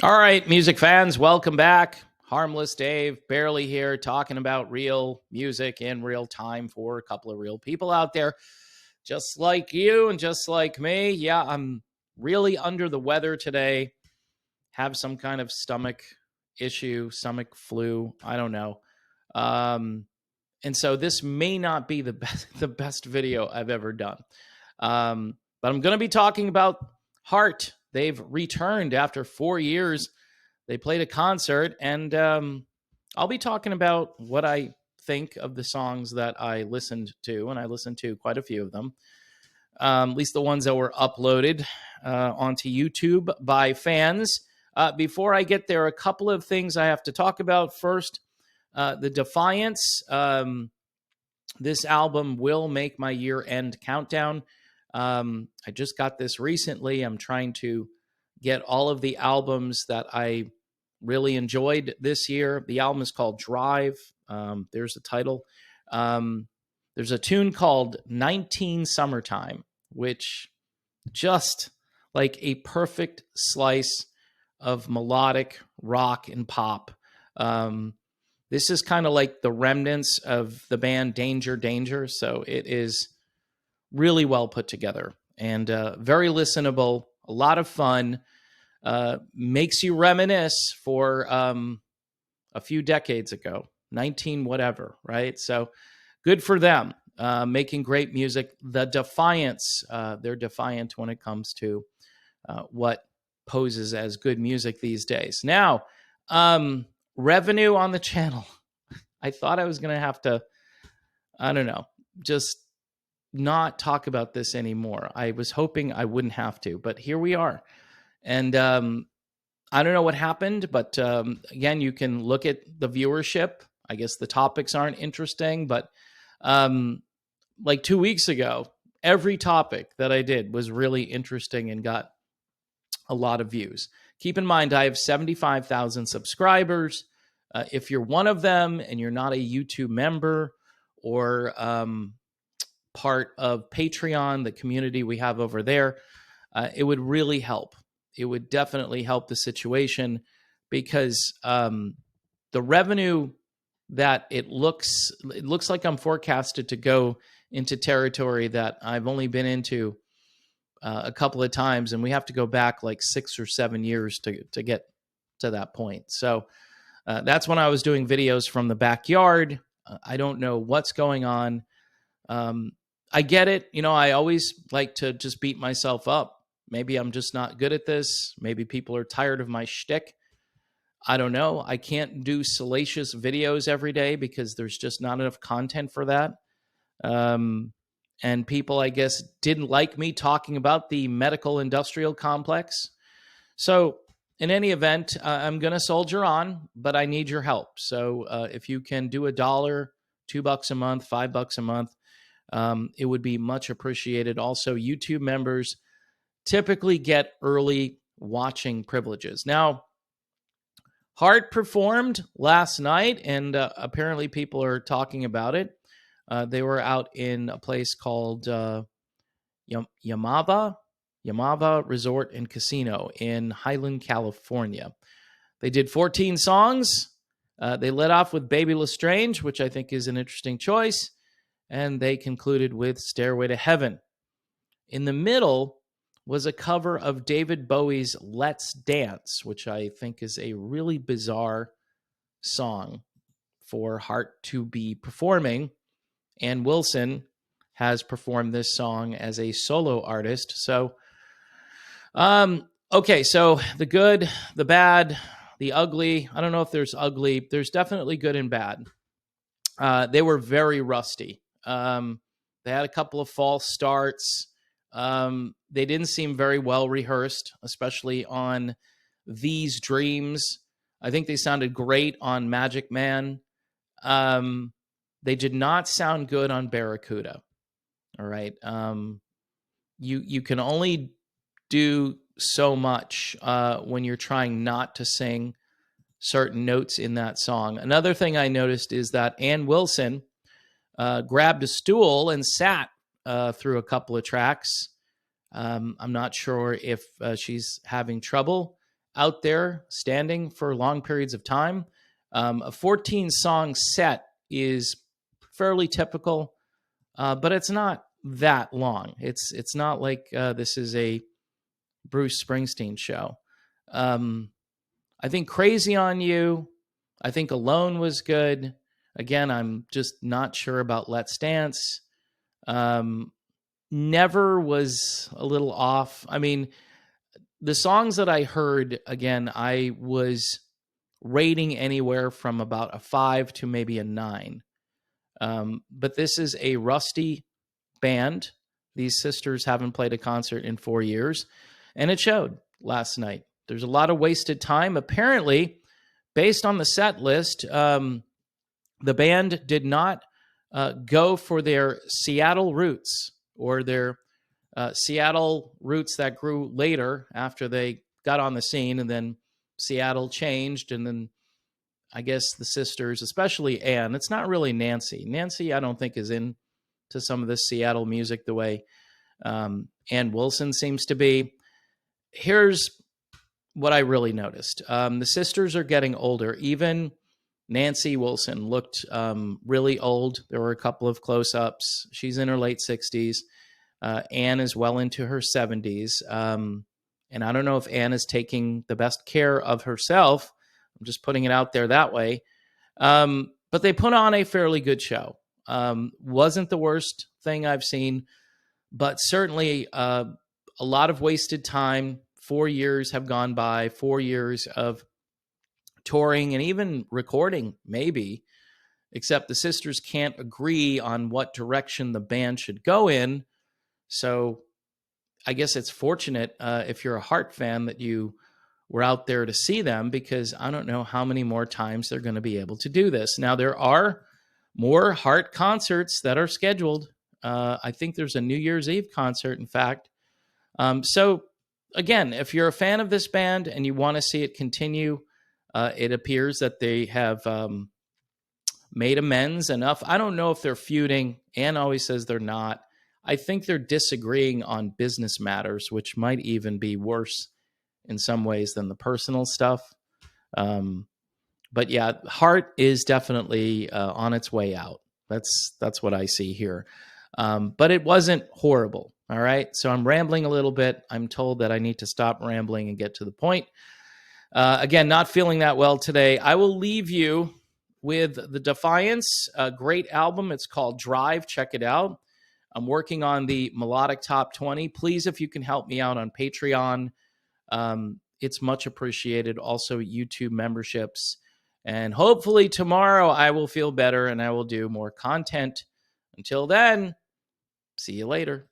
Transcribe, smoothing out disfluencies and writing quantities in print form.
All right, music fans, welcome back. Harmless Dave, barely here, talking about real music in real time for a couple of real people out there, just like you and just like me. Yeah, I'm really under the weather today. Have some kind of stomach issue, stomach flu. I don't know. Um, and so this may not be the best video I've ever done. But I'm going to be talking about Heart. They've returned after 4 years. They played a concert, and I'll be talking about what I think of the songs that I listened to, and I listened to quite a few of them, at least the ones that were uploaded onto YouTube by fans. Before I get there, a couple of things I have to talk about. First, the Defiance. This album will make my year-end countdown. I just got this recently. I'm trying to get all of the albums that I really enjoyed this year. The album is called Drive. There's the title. There's a tune called 19 Summertime, which just like a perfect slice of melodic rock and pop. This is kind of like the remnants of the band Danger Danger. So it is really well put together and very listenable, a lot of fun. Makes you reminisce for a few decades ago, 19 whatever, right? So good for them, making great music. The Defiance, they're defiant when it comes to what poses as good music these days. Now, revenue on the channel. I thought I was going to have to, I don't know, just not talk about this anymore. I was hoping I wouldn't have to, but here we are. And I don't know what happened, but again, you can look at the viewership. I guess the topics aren't interesting, but like 2 weeks ago, every topic that I did was really interesting and got a lot of views. Keep in mind, I have 75,000 subscribers. If you're one of them and you're not a YouTube member or part of Patreon, the community we have over there, it would really help. It would definitely help the situation because the revenue that it looks like I'm forecasted to go into territory that I've only been into a couple of times, and we have to go back like 6 or 7 years to get to that point. So that's when I was doing videos from the backyard. I don't know what's going on. I get it. You know, I always like to just beat myself up. Maybe I'm just not good at this. Maybe people are tired of my shtick. I don't know. I can't do salacious videos every day because there's just not enough content for that. And people, I guess, didn't like me talking about the medical industrial complex. So in any event, I'm going to soldier on, but I need your help. So if you can do $1, $2 a month, $5 a month, it would be much appreciated. Also, YouTube members typically get early watching privileges. Now, Heart performed last night, and apparently people are talking about it. They were out in a place called Yamava Resort and Casino in Highland, California. They did 14 songs. They led off with Baby Lestrange, which I think is an interesting choice, and they concluded with Stairway to Heaven. In the middle was a cover of David Bowie's Let's Dance, which I think is a really bizarre song for Heart to be performing. Ann Wilson has performed this song as a solo artist. So, okay, so the good, the bad, the ugly. I don't know if there's ugly. There's definitely good and bad. They were very rusty. They had a couple of false starts. They didn't seem very well rehearsed, especially on These Dreams. I think they sounded great on Magic Man. They did not sound good on Barracuda. All right. You can only do so much when you're trying not to sing certain notes in that song. Another thing I noticed is that Ann Wilson grabbed a stool and sat through a couple of tracks. I'm not sure if she's having trouble out there standing for long periods of time. A 14-song set is fairly typical, but it's not that long. It's not like this is a Bruce Springsteen show. I think Crazy on You. I think Alone was good. Again, I'm just not sure about Let's Dance. Never was a little off. I mean, the songs that I heard, again, I was rating anywhere from about a 5 to maybe a 9. But this is a rusty band. These sisters haven't played a concert in 4 years, and it showed last night. There's a lot of wasted time. Apparently, based on the set list, the band did not go for their Seattle roots, or their Seattle roots that grew later after they got on the scene, and then Seattle changed, and then I guess the sisters, especially Ann, it's not really Nancy. Nancy, I don't think, is into some of this Seattle music the way Ann Wilson seems to be. Here's what I really noticed. The sisters are getting older. Even Nancy Wilson looked really old. There were a couple of close-ups. She's in her late 60s. Anne is well into her 70s. And I don't know if Anne is taking the best care of herself. I'm just putting it out there that way. But they put on a fairly good show. Wasn't the worst thing I've seen, but certainly a lot of wasted time. 4 years have gone by, 4 years of touring and even recording, maybe, except the sisters can't agree on what direction the band should go in. So I guess it's fortunate if you're a Heart fan that you were out there to see them, because I don't know how many more times they're going to be able to do this. Now, there are more Heart concerts that are scheduled. I think there's a New Year's Eve concert, in fact. So again, if you're a fan of this band and you want to see it continue, it appears that they have made amends enough. I don't know if they're feuding. Anne always says they're not. I think they're disagreeing on business matters, which might even be worse in some ways than the personal stuff. But yeah, Heart is definitely on its way out. That's what I see here. But it wasn't horrible. All right. So I'm rambling a little bit. I'm told that I need to stop rambling and get to the point. Again, not feeling that well today. I will leave you with The Defiance, a great album. It's called Drive. Check it out. I'm working on the Melodic Top 20. Please, if you can help me out on Patreon, it's much appreciated. Also, YouTube memberships. And hopefully tomorrow I will feel better and I will do more content. Until then, see you later.